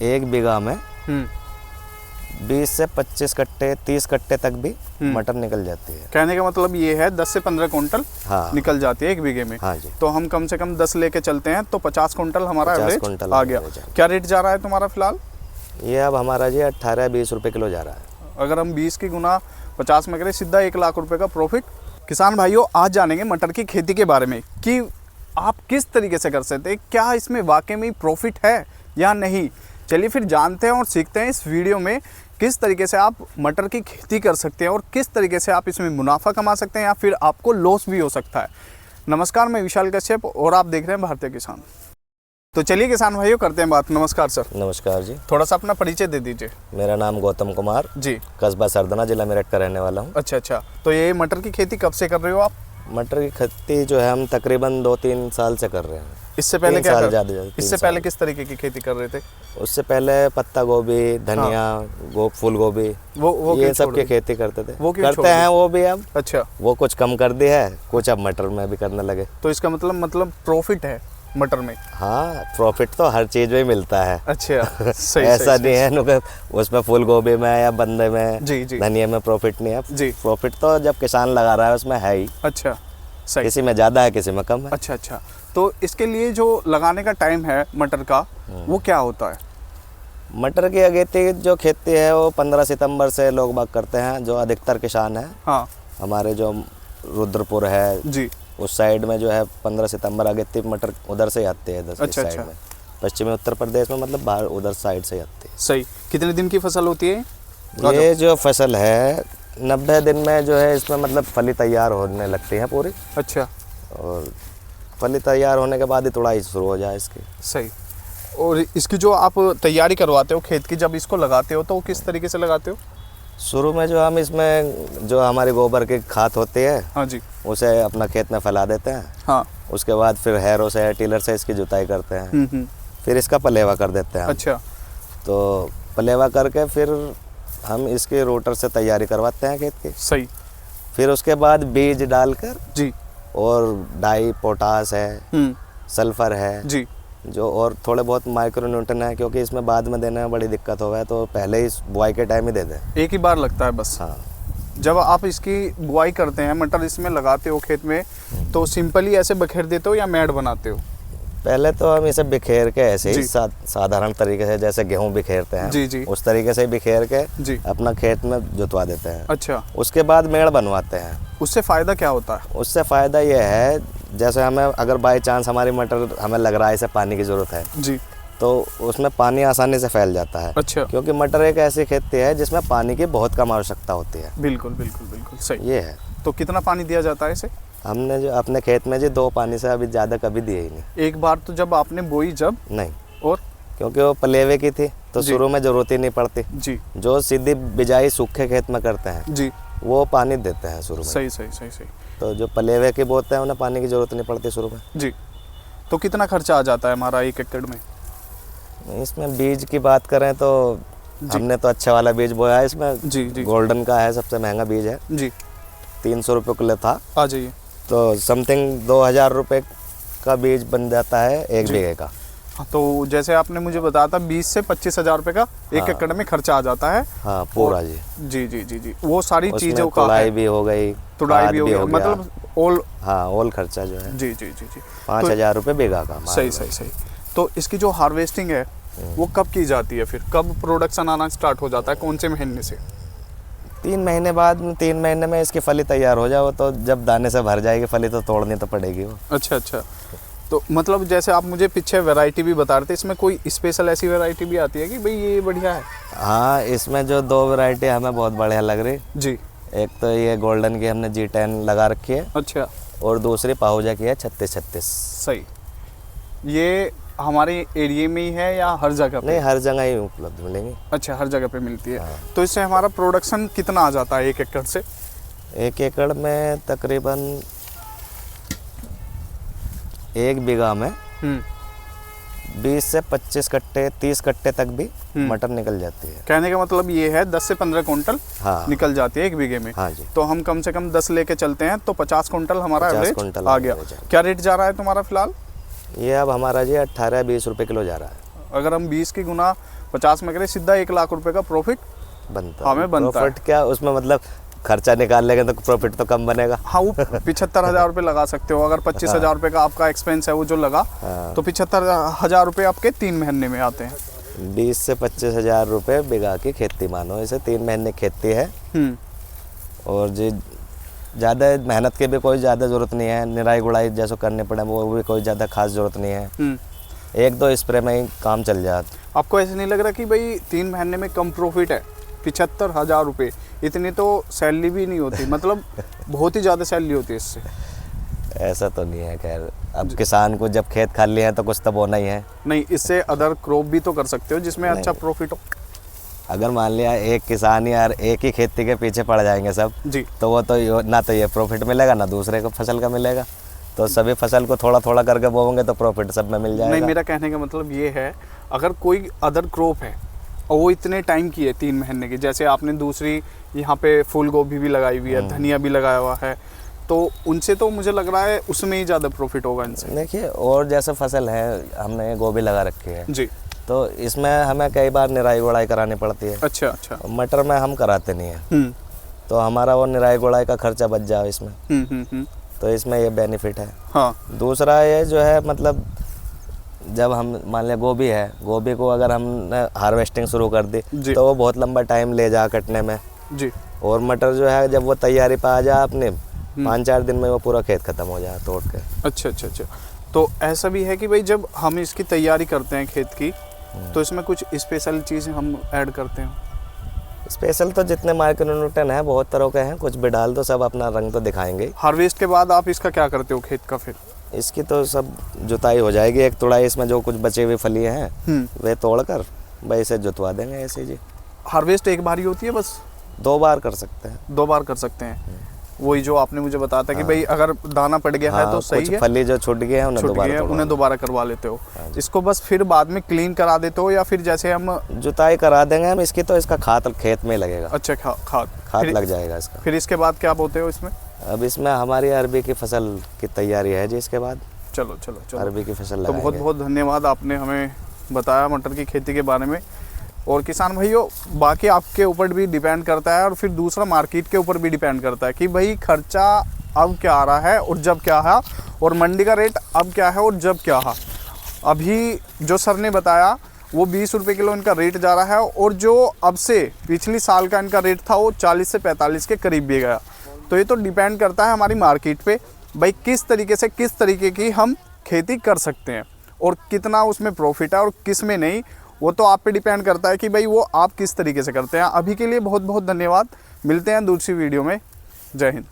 एक बीघा में हम्म 20 से 25 कट्टे 30 कट्टे तक भी मटर निकल जाती है। कहने का मतलब ये है 10 से 15 कुंटल हाँ निकल जाती है एक बीघे में। हाँ जी। तो हम कम से कम 10 लेके चलते हैं तो 50 कुंटल हमारा 50 एवरेज कुंटल आ गया। average आ गया। क्या रेट जा रहा है तुम्हारा फिलहाल? ये अब हमारा जी 18-20 रुपए किलो जा रहा है। अगर हम 20 की गुना 50 में करें सीधा 1 लाख रुपए का प्रॉफिट। किसान भाइयों, आज जानेंगे मटर की खेती के बारे में कि आप किस तरीके से कर सकते हैं, क्या इसमें वाकई में प्रॉफिट है या नहीं। चलिए फिर जानते हैं और सीखते हैं इस वीडियो में किस तरीके से आप मटर की खेती कर सकते हैं और किस तरीके से आप इसमें मुनाफा कमा सकते हैं या फिर आपको लॉस भी हो सकता है। नमस्कार, मैं विशाल कश्यप और आप देख रहे हैं भारतीय किसान। तो चलिए किसान भाइयों करते हैं बात। नमस्कार सर। नमस्कार जी। थोड़ा सा अपना परिचय दे दीजिए। मेरा नाम गौतम कुमार जी। कस्बा सरदना, जिला मेरठ का रहने वाला हूँ। अच्छा। तो ये मटर की खेती कब से कर रहे हो आप? मटर की खेती जो है हम तकरीबन 2-3 साल से कर रहे हैं। इससे पहले 3 क्या साल कर... ज़्यादा इससे पहले किस तरीके की खेती कर रहे थे? उससे पहले पत्ता गोभी, धनिया, फूल गोभी, वो ये क्यों सब छोड़ की दी? खेती करते थे। वो क्यों छोड़ करते दी? हैं वो भी अब। अच्छा। वो कुछ कम कर दिया है, कुछ अब मटर में भी करने लगे। तो इसका मतलब प्रॉफिट है मटर में? हाँ, प्रॉफिट तो हर चीज़ में मिलता है। अच्छा। सही ऐसा सही, नहीं है नु कि उसमें फूल गोभी में या बंदे में, जी जी धनिया में प्रॉफिट नहीं है। जी। प्रॉफिट तो जब किसान लगा रहा है उसमें है ही। अच्छा सही। किसी में ज़्यादा है, किसी में कम है। अच्छा। तो इसके लिए जो लगाने का टाइम है मटर का वो क्या होता है? मटर की अगेती जो खेती है वो 15 सितंबर से लोग बाग करते हैं, जो अधिकतर किसान हैं। हाँ हमारे जो रुद्रपुर है जी। उस साइड में जो है 15 सितंबर अगेती मटर उधर से आती है। अच्छा। साइड में पश्चिमी उत्तर प्रदेश में, मतलब बाहर उधर साइड से आती है। सही। कितने दिन की फसल होती है ये जो फसल है 90 दिन में जो है इसमें मतलब फली तैयार होने लगती है पूरी। अच्छा। और फली तैयार होने के बाद ही तुड़ाई शुरू हो जाए इसकी। सही। और इसकी जो आप तैयारी करवाते हो खेत की, जब इसको लगाते हो तो वो किस तरीके से लगाते हो? शुरू में जो हम इसमें जो हमारी गोबर की खाद होती है, हाँ जी, उसे अपना खेत में फैला देते हैं। हाँ। उसके बाद फिर हैरों से, टिलर से इसकी जुताई करते हैं। फिर इसका पलेवा कर देते हैं हम। अच्छा। तो पलेवा करके फिर हम इसके रोटर से तैयारी करवाते हैं खेत की। सही। फिर उसके बाद बीज डालकर जी। और डाई, पोटास है, सल्फर है जी। जो, और थोड़े बहुत माइक्रोन्यूट्रन है, क्योंकि इसमें बाद में देने में बड़ी दिक्कत हो गया तो पहले ही बुआई के टाइम ही दे दें। एक ही बार लगता है बस? हाँ। जब आप इसकी बुआई करते हैं, मटर इसमें लगाते हो खेत में, तो सिंपली ऐसे बखेर देते हो या मैड बनाते हो? पहले तो हम इसे बिखेर के ऐसे ही साधारण तरीके से जैसे गेहूं बिखेरते हैं, जी जी, उस तरीके से बिखेर के जी अपना खेत में जुतवा देते हैं। अच्छा। उसके बाद मेड़ बनवाते हैं। उससे फ़ायदा क्या होता है? उससे फ़ायदा ये है, जैसे हमें अगर बाई चांस हमारी मटर हमें लग रहा है इसे पानी की ज़रूरत है जी, तो उसमें पानी आसानी से फैल जाता है। अच्छा। क्योंकि मटर एक ऐसी खेती है जिसमें पानी की बहुत कम आवश्यकता होती है। बिल्कुल बिल्कुल बिल्कुल सही। ये है। तो कितना पानी दिया जाता है इसे? हमने जो अपने खेत में जी 2 पानी से अभी ज़्यादा कभी दिए ही नहीं। एक बार तो जब आपने बोई जब? नहीं। और क्योंकि वो पलेवे की थी तो शुरू में ज़रूरत ही नहीं पड़ती जी। जो सीधी बिजाई सूखे खेत में करते हैं जी, वो पानी देते हैं शुरू में। सही सही सही सही। तो जो पलेवे की बोते हैं उन्हें पानी की ज़रूरत नहीं पड़ती शुरू में। जी। तो कितना खर्चा आ जाता है हमारा 1 एकड़ में? इसमें बीज की बात करें तो हमने तो अच्छा वाला बीज बोया है इसमें। जी जी, गोल्डन का है, सबसे महंगा बीज है जी। 300 रुपये किलो था। आ जाइए। तो समथिंग 2000 रुपये का बीज बन जाता है 1 बीघे का। हाँ, तो जैसे आपने मुझे बताया था 20 से 25 हज़ार रुपये का 1 एकड़ में खर्चा आ जाता है। हाँ पूरा जी। जी जी जी जी, वो सारी चीज़ों का तुड़ाई भी हो गई, तुड़ाई भी हो गया, मतलब ऑल। हाँ, ऑल खर्चा जो है जी जी जी जी, 5000 रुपये बीघा का। सही सही सही। तो इसकी जो हार्वेस्टिंग है वो कब की जाती है, फिर कब प्रोडक्शन आना स्टार्ट हो जाता है, कौन से महीने से? 3 महीने बाद, 3 महीने में इसकी फली तैयार हो जाए तो जब दाने से भर जाएगी फली तो तोड़नी तो पड़ेगी वो। अच्छा। तो मतलब जैसे आप मुझे पीछे वैरायटी भी बता रहे थे, इसमें कोई स्पेशल ऐसी वैरायटी भी आती है कि भाई ये बढ़िया है? हाँ, इसमें जो 2 वैरायटी हमें बहुत बढ़िया लग रही जी। एक तो ये गोल्डन की हमने G10 लगा रखी है। अच्छा। और दूसरी पाहुजा की है 3636। सही। ये हमारे एरिया में ही है या हर जगह पे? नहीं, हर जगह ही उपलब्ध मिलेंगी। अच्छा, हर जगह पे मिलती है। हाँ। तो इससे हमारा प्रोडक्शन कितना आ जाता है 1 एकड़ से? 1 एकड़ में तकरीबन 1 बीघा में 20 से 25 कट्टे 30 कट्टे तक भी मटर निकल जाती है। कहने का मतलब ये है 10 से 15 कुंटल हाँ निकल जाती है 1 बीघे में। हाँ जी। तो हम कम से कम 10 लेके चलते हैं तो 50 कुंटल हमारा 50 एवरेज कुंटल आ गया। average क्या रेट जा रहा है तुम्हारा फिलहाल? ये अब हमारा जी 18-20 रुपये किलो जा रहा है। अगर हम 20 की गुना 50 में करें सीधा 1 लाख रुपए का प्रॉफिट बनता हमें बनता है। प्रॉफिट क्या उसमें मतलब खर्चा निकाल लेंगे तो प्रॉफिट तो कम बनेगा। हाँ, वो 75,000 रुपये लगा सकते हो। अगर 25,000 रुपये का आपका एक्सपेंस है वो जो लगा, तो 75,000 रुपये आपके 3 महीने में आते हैं। 20 से 25,000 रुपये बीघा की खेती मानो, इसे 3 महीने खेती है। और जी ज़्यादा मेहनत की भी कोई ज़्यादा ज़रूरत नहीं है, निराई गुड़ाई जैसे करने पड़े वो भी कोई ज़्यादा खास ज़रूरत नहीं है। 1-2 स्प्रे में ही काम चल जाता। आपको ऐसे नहीं लग रहा कि भाई 3 महीने में कम प्रॉफिट है? 75,000 रुपये, इतनी तो सैलरी भी नहीं होती, मतलब बहुत ही ज़्यादा सैलरी होती है इससे। ऐसा तो नहीं है। खैर अब किसान को जब खेत खाली है तो कुछ तब होना ही है। नहीं, इससे अदर क्रॉप भी तो कर सकते हो जिसमें अच्छा प्रॉफिट हो। अगर मान लिया एक किसान यार एक ही खेती के पीछे पड़ जाएंगे सब जी, तो वो तो ना तो ये प्रॉफिट मिलेगा ना दूसरे को फसल का मिलेगा। तो सभी फसल को थोड़ा थोड़ा करके बोएंगे तो प्रॉफिट सब में मिल जाएगा। नहीं, मेरा कहने का मतलब ये है, अगर कोई अदर क्रॉप है और वो इतने टाइम की है 3 महीने की, जैसे आपने दूसरी यहाँ पे फूल गोभी भी लगाई हुई है, धनिया भी लगाया हुआ है, तो उनसे तो मुझे लग रहा है उसमें ही ज़्यादा प्रॉफिट होगा इनसे। देखिए और जैसे फसल है, हमने गोभी लगा रखी है जी, तो इसमें हमें कई बार निराई गुड़ाई करानी पड़ती है। अच्छा अच्छा। मटर में हम कराते नहीं है तो हमारा वो निराई गुड़ाई का खर्चा बच जाए इसमें। तो इसमें ये बेनिफिट है। हाँ, दूसरा ये जो है मतलब जब हम मान लिया गोभी है, गोभी को अगर हमने हार्वेस्टिंग शुरू कर दी जी। तो वो बहुत लंबा टाइम ले जा कटने में। जी, और मटर जो है जब वो तैयारी पे आ जाए अपने 5-4 दिन में वो पूरा खेत खत्म हो जाए तोड़ के। अच्छा अच्छा अच्छा। तो ऐसा भी है कि भाई जब हम इसकी तैयारी करते हैं खेत की, तो इसमें कुछ स्पेशल चीज़ें हम ऐड करते हैं? स्पेशल तो जितने माइक्रोन्यूट्रिएंट हैं बहुत तरह के हैं, कुछ भी डाल दो सब अपना रंग तो दिखाएंगे। हार्वेस्ट के बाद आप इसका क्या करते हो खेत का फिर? इसकी तो सब जुताई हो जाएगी, एक तुड़ाई इसमें जो कुछ बचे हुए फलियाँ हैं वे तोड़कर भाई इसे जुतवा देंगे ऐसे जी। हार्वेस्ट एक बार ही होती है बस? 2 बार कर सकते हैं। 2 बार कर सकते हैं। वही जो आपने मुझे बताया था कि भाई अगर दाना पड़ गया है तो सही कुछ है, फली जो छूट गए हैं उन्हें दोबारा करवा लेते हो। इसको बस फिर बाद में क्लीन करा देते हो या फिर जैसे हम जुताई करा देंगे हम इसकी तो इसका खाद खेत में लगेगा। अच्छा, खाद लग जाएगा इसका। फिर इसके बाद क्या बोते हो इसमें? अब इसमें हमारी अरबी की फसल की तैयारी है जी। इसके बाद चलो चलो चलो, अरबी की फसल तो बहुत बहुत धन्यवाद, आपने हमें बताया मटर की खेती के बारे में। और किसान भाइयों, बाकी आपके ऊपर भी डिपेंड करता है और फिर दूसरा मार्केट के ऊपर भी डिपेंड करता है कि भाई खर्चा अब क्या आ रहा है और जब क्या है, और मंडी का रेट अब क्या है और जब क्या है। अभी जो सर ने बताया वो 20 रुपये किलो इनका रेट जा रहा है, और जो अब से पिछली साल का इनका रेट था वो 40 से 45 के करीब भी गया। तो ये तो डिपेंड करता है हमारी मार्केट पे, भाई किस तरीके से किस तरीके की हम खेती कर सकते हैं और कितना उसमें प्रॉफिट है और किस में नहीं, वो तो आप पे डिपेंड करता है कि भाई वो आप किस तरीके से करते हैं। अभी के लिए बहुत बहुत धन्यवाद, मिलते हैं दूसरी वीडियो में। जय हिंद।